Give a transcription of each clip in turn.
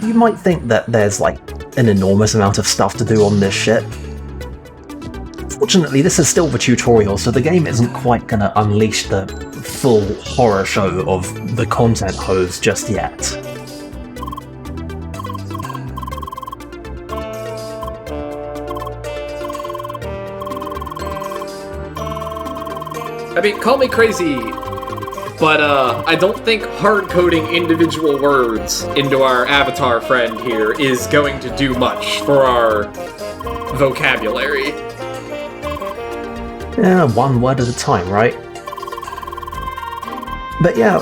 you might think that there's, like, an enormous amount of stuff to do on this ship. Fortunately, this is still the tutorial, so the game isn't quite gonna unleash the full horror show of the content hose just yet. I mean, call me crazy, but I don't think hard-coding individual words into our avatar friend here is going to do much for our vocabulary. Yeah, one word at a time, right? But yeah,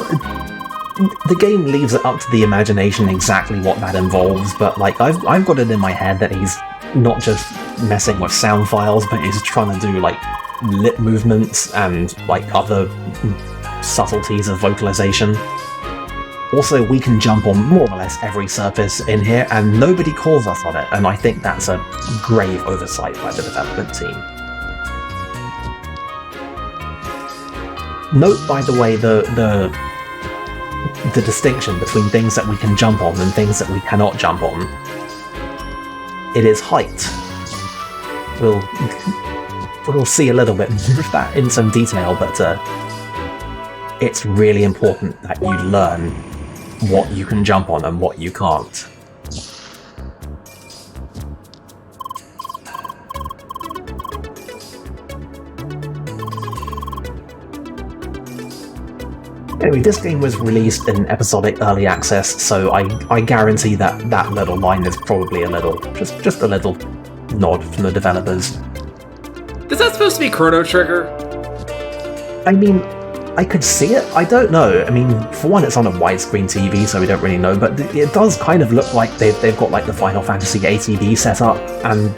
the game leaves it up to the imagination exactly what that involves, but like I've got it in my head that he's not just messing with sound files, but he's trying to do like lip movements and like other subtleties of vocalization. Also, we can jump on more or less every surface in here, and nobody calls us on it, and I think that's a grave oversight by the development team. Note, by the way, the distinction between things that we can jump on and things that we cannot jump on. It is height. We'll see a little bit more of that in some detail, but it's really important that you learn what you can jump on and what you can't. Anyway, this game was released in episodic early access, so I guarantee that little line is probably a little, just a little nod from the developers. Is that supposed to be Chrono Trigger? I mean, I could see it. I don't know. I mean, for one, it's on a widescreen TV, so we don't really know, but it does kind of look like they've got like the Final Fantasy ATV set up, and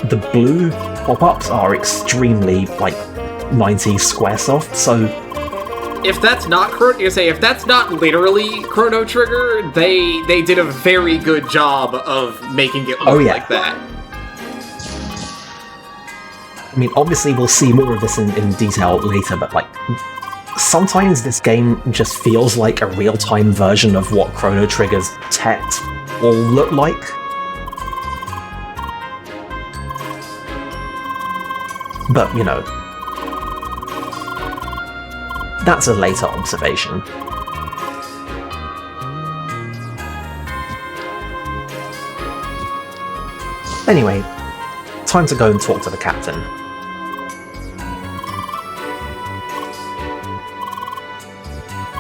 the blue pop-ups are extremely like 90s Squaresoft, so if that's not if that's not literally Chrono Trigger, they did a very good job of making it look like that. I mean, obviously we'll see more of this in detail later, but like, sometimes this game just feels like a real-time version of what Chrono Trigger's text will look like. But, you know, that's a later observation. Anyway, time to go and talk to the captain.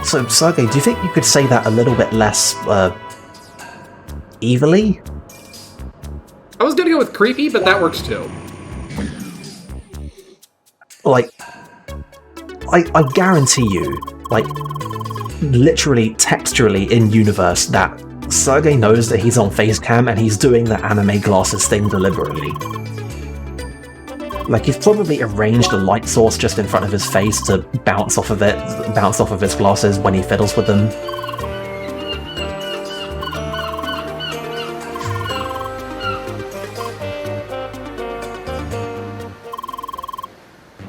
So, Sergey, do you think you could say that a little bit less, evilly? I was gonna go with creepy, but that works too. Like, I guarantee you, like, literally, texturally in-universe, that Sergey knows that he's on facecam and he's doing the anime glasses thing deliberately. Like, he's probably arranged a light source just in front of his face to bounce off of his glasses when he fiddles with them.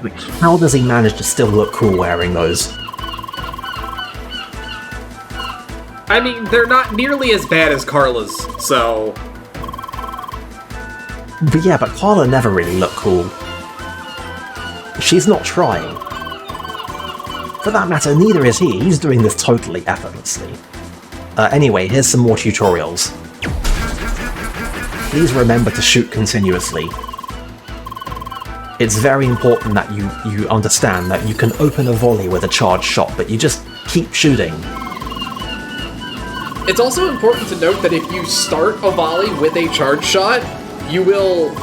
Like, how does he manage to still look cool wearing those? I mean, they're not nearly as bad as Carla's, so... But yeah, but Carla never really looked cool. She's not trying. For that matter, neither is he. He's doing this totally effortlessly. Anyway, here's some more tutorials. Please remember to shoot continuously. It's very important that you understand that you can open a volley with a charged shot, but you just keep shooting. It's also important to note that if you start a volley with a charged shot, you will...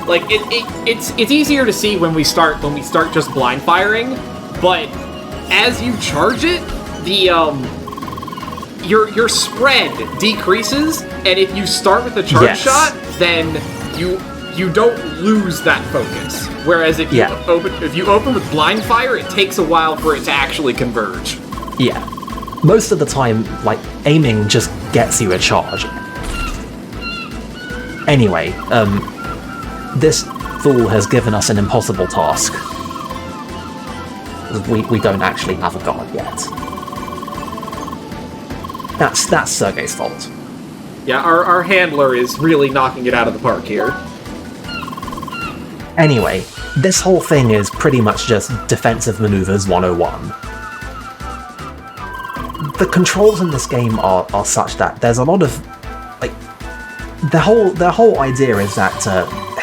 Like, it's easier to see when we start just blind firing, but as you charge it, the your spread decreases, and if you start with the charge shot, then you don't lose that focus. Whereas if you open with blind fire, it takes a while for it to actually converge. Yeah. Most of the time, like, aiming just gets you a charge. Anyway, this fool has given us an impossible task. We don't actually have a guard yet. That's Sergey's fault. Yeah, our handler is really knocking it out of the park here. Anyway, this whole thing is pretty much just defensive maneuvers 101. The controls in this game are such that there's a lot of, like, the whole idea is that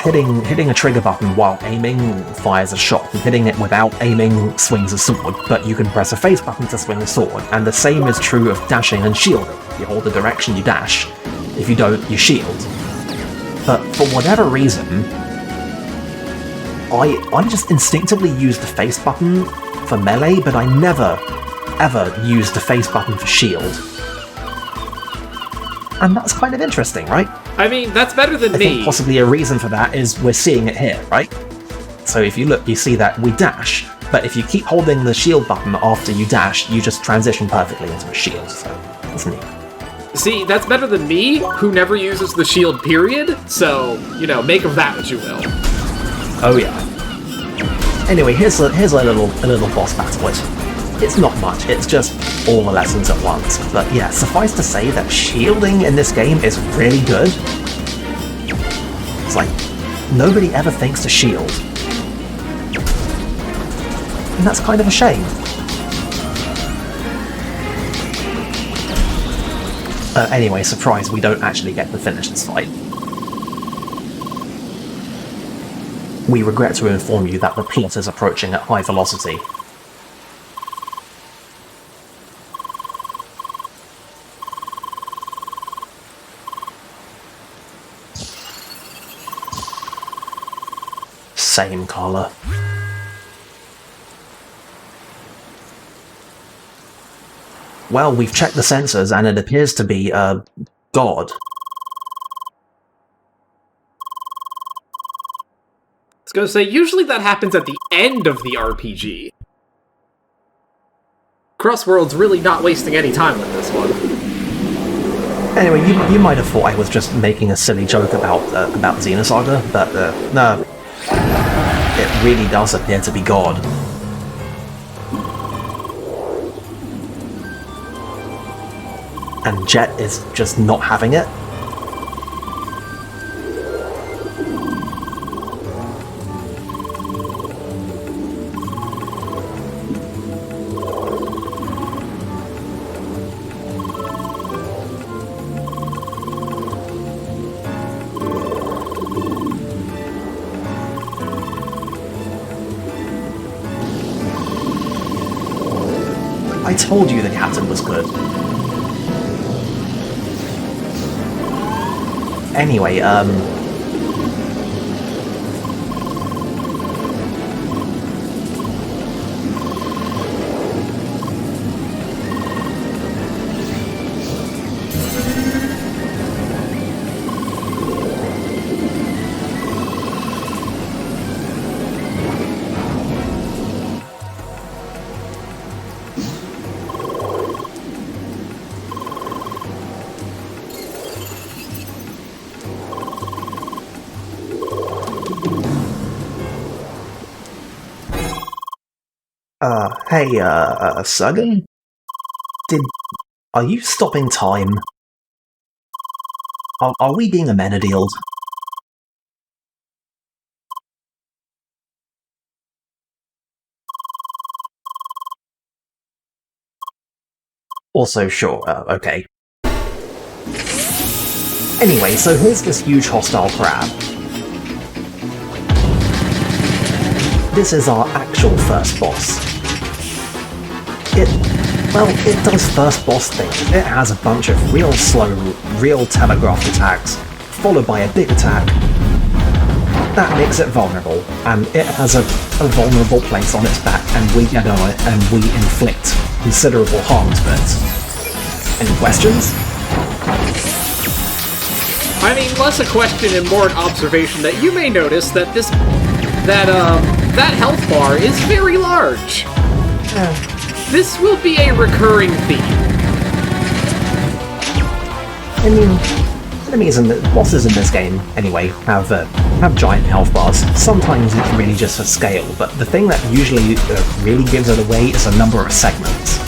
hitting a trigger button while aiming fires a shot, and hitting it without aiming swings a sword, but you can press a face button to swing a sword, and the same is true of dashing and shielding. If you hold the direction, you dash. If you don't, you shield. But for whatever reason, I just instinctively use the face button for melee, but I never, ever use the face button for shield. And that's kind of interesting, right? I mean, that's better than I me. think possibly a reason for that is we're seeing it here, right? So if you look, you see that we dash, but if you keep holding the shield button after you dash, you just transition perfectly into a shield, so that's neat. See, that's better than me, who never uses the shield, period, so, you know, make of that what you will. Oh yeah. Anyway, here's a little boss battle. It's not much, it's just all the lessons at once. But yeah, suffice to say that shielding in this game is really good. It's like, nobody ever thinks to shield. And that's kind of a shame. Anyway, surprise, we don't actually get to finish this fight. We regret to inform you that the plot is approaching at high velocity. Same color. Well, we've checked the sensors and it appears to be, God. I was gonna say, usually that happens at the end of the RPG. Crossworld's really not wasting any time with this one. Anyway, you might have thought I was just making a silly joke about Xenosaga, but no. It really does appear to be God. And Jet is just not having it. I told you the captain was good. Anyway, hey, Sagan? Are you stopping time? Are we being amenadieled? Also, sure, okay. Anyway, so here's this huge hostile crab. This is our actual first boss. It does first boss things. It has a bunch of real slow, real telegraphed attacks, followed by a big attack. That makes it vulnerable, and it has a vulnerable place on its back, and we get on it, and we inflict considerable harm to it. Any questions? I mean, less a question and more an observation that you may notice that that health bar is very large. This will be a recurring theme. I mean, enemies and bosses in this game, anyway, have giant health bars. Sometimes it's really just for scale, but the thing that usually really gives it away is a number of segments.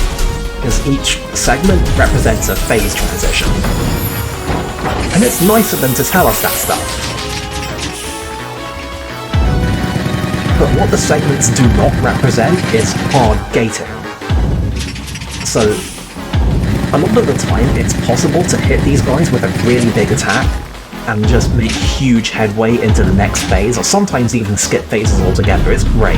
Because each segment represents a phase transition. And it's nice of them to tell us that stuff. But what the segments do not represent is hard gating. So, a lot of the time it's possible to hit these guys with a really big attack and just make huge headway into the next phase, or sometimes even skip phases altogether. It's great.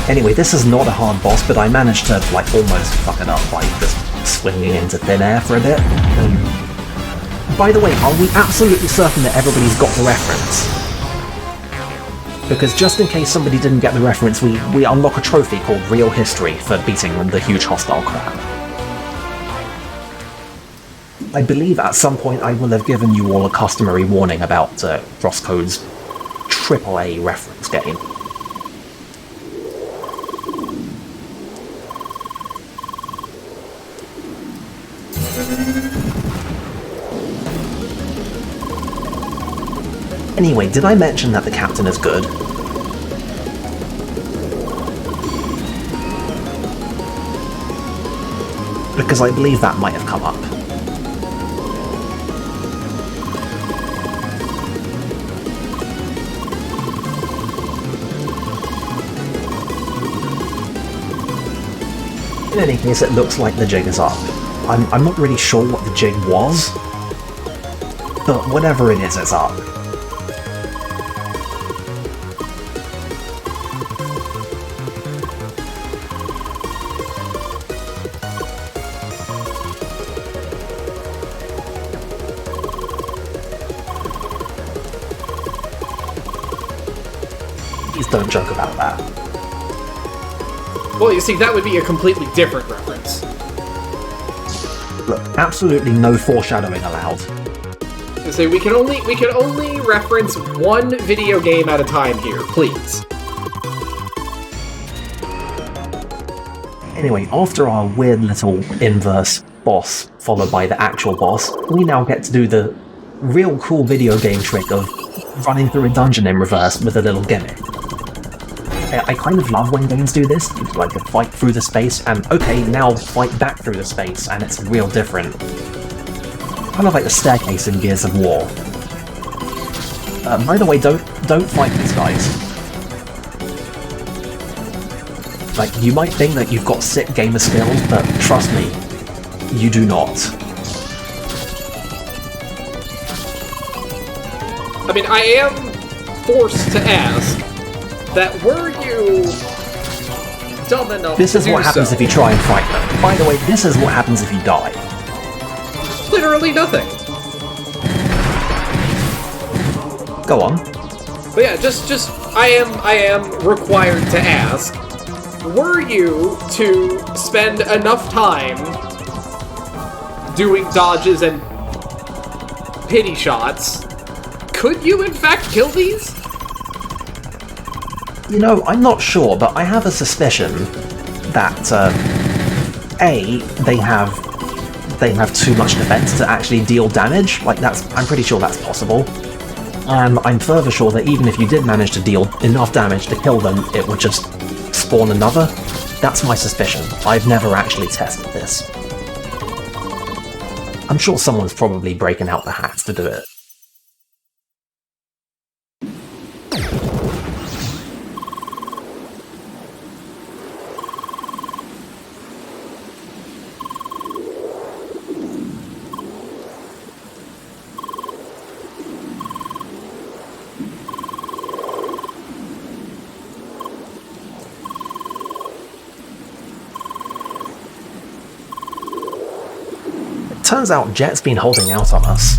Anyway, this is not a hard boss, but I managed to like almost fuck it up by just swinging into thin air for a bit. By the way, are we absolutely certain that everybody's got the reference? Because just in case somebody didn't get the reference, we unlock a trophy called Real History for beating the huge hostile crab. I believe at some point I will have given you all a customary warning about CrossCode's AAA reference game. Anyway, did I mention that the captain is good? Because I believe that might have come up. In any case, it looks like the jig is up. I'm not really sure what the jig was, but whatever it is, it's up. Please don't joke about that. Well, you see, that would be a completely different reference. Look, absolutely no foreshadowing allowed. So we can only reference one video game at a time here, please. Anyway, after our weird little inverse boss followed by the actual boss, we now get to do the real cool video game trick of running through a dungeon in reverse with a little gimmick. I kind of love when games do this, like a fight through the space, and okay, now fight back through the space, and it's real different. Kind of like the staircase in Gears of War. By the way, don't fight these guys. Like, you might think that you've got sick gamer skills, but trust me, you do not. I mean, I am forced to ask that were you dumb enough This to is do what happens so? if you try and fight them. By the way, this is what happens if you die. Literally nothing. Go on. But yeah, just I am required to ask, were you to spend enough time doing dodges and pity shots, could you in fact kill these? You know, I'm not sure, but I have a suspicion that, A, they have too much defense to actually deal damage. Like, I'm pretty sure that's possible. And I'm further sure that even if you did manage to deal enough damage to kill them, it would just spawn another. That's my suspicion. I've never actually tested this. I'm sure someone's probably breaking out the hacks to do it. Turns out Jet's been holding out on us.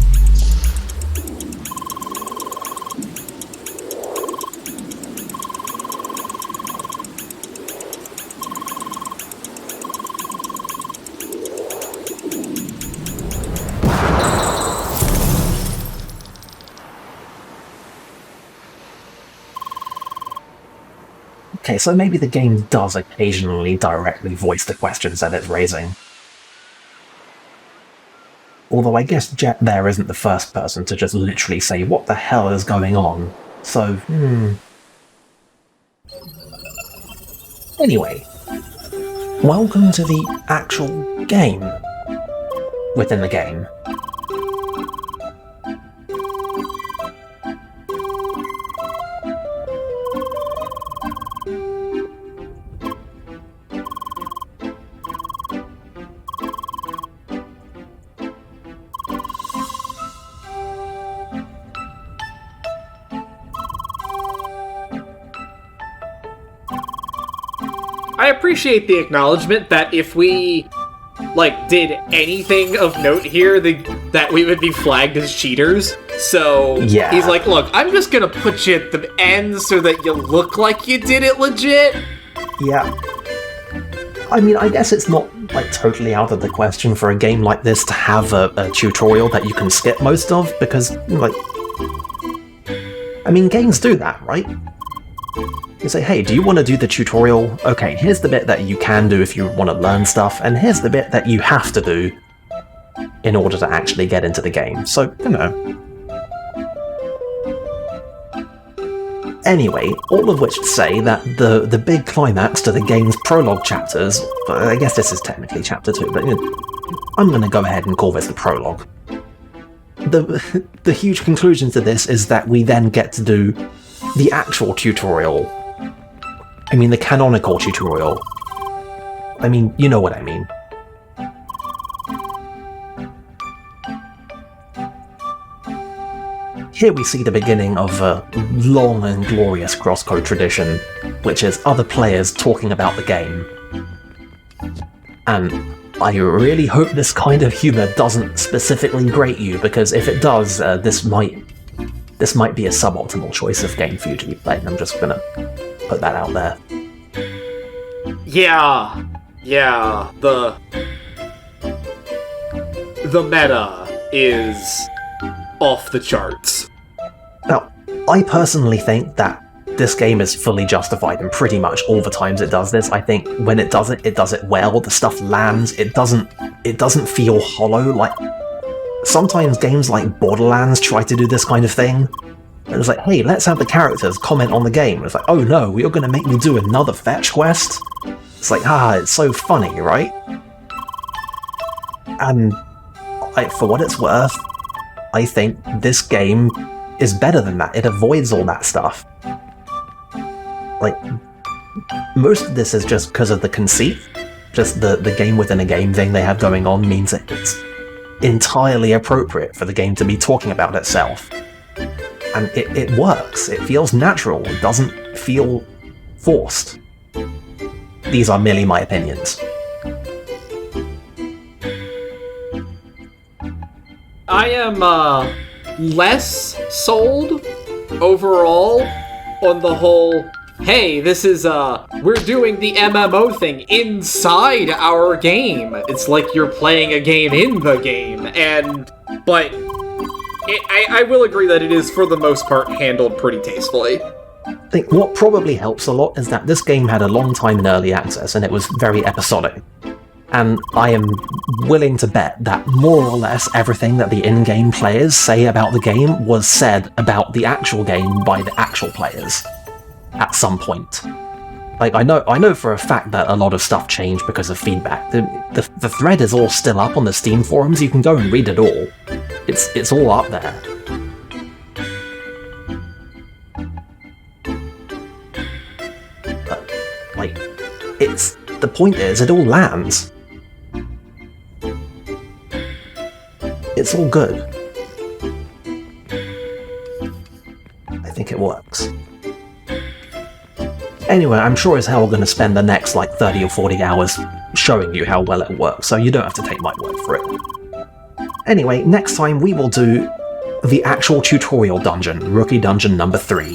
Okay, so maybe the game does occasionally directly voice the questions that it's raising. Although I guess Jet there isn't the first person to just literally say, what the hell is going on? So, Anyway, welcome to the actual game. within the game. I appreciate the acknowledgement that if we, did anything of note here, that we would be flagged as cheaters. So, yeah. He's like, look, I'm just gonna put you at the end so that you look like you did it legit. Yeah. I mean, I guess it's not, totally out of the question for a game like this to have a tutorial that you can skip most of, because, I mean, games do that, right? You say, hey, do you want to do the tutorial? Okay, here's the bit that you can do if you want to learn stuff, and here's the bit that you have to do in order to actually get into the game. So, Anyway, all of which to say that the big climax to the game's prologue chapters, I guess this is technically chapter 2, but I'm going to go ahead and call this the prologue. The huge conclusion to this is that we then get to do the actual tutorial. I mean, the canonical tutorial. I mean, you know what I mean. Here we see the beginning of a long and glorious CrossCode tradition, which is other players talking about the game. And I really hope this kind of humour doesn't specifically grate you, because if it does, this might be a suboptimal choice of game for you to be playing. I'm just gonna put that out there. Yeah, the meta is off the charts. Now, I personally think that this game is fully justified in pretty much all the times it does this. I think when it does it well, the stuff lands, it doesn't feel hollow. Sometimes games like Borderlands try to do this kind of thing. And it's like, hey, let's have the characters comment on the game. It's like, oh no, you're gonna make me do another fetch quest? It's like, it's so funny, right? And for what it's worth, I think this game is better than that. It avoids all that stuff. Most of this is just because of the conceit. Just the game within a game thing they have going on means that it's entirely appropriate for the game to be talking about itself. And it works. It feels natural. It doesn't feel forced. These are merely my opinions. I am less sold overall on the whole, hey, this is we're doing the MMO thing inside our game. It's like you're playing a game in the game, but I will agree that it is for the most part handled pretty tastefully. I think what probably helps a lot is that this game had a long time in early access and it was very episodic. And I am willing to bet that more or less everything that the in-game players say about the game was said about the actual game by the actual players at some point. I know for a fact that a lot of stuff changed because of feedback. The thread is all still up on the Steam forums. You can go and read it all. It's all up there. The point is, it all lands. It's all good. I think it works. Anyway, I'm sure as hell we're going to spend the next 30 or 40 hours showing you how well it works, so you don't have to take my word for it. Anyway, next time we will do the actual tutorial dungeon, Rookie Dungeon number 3.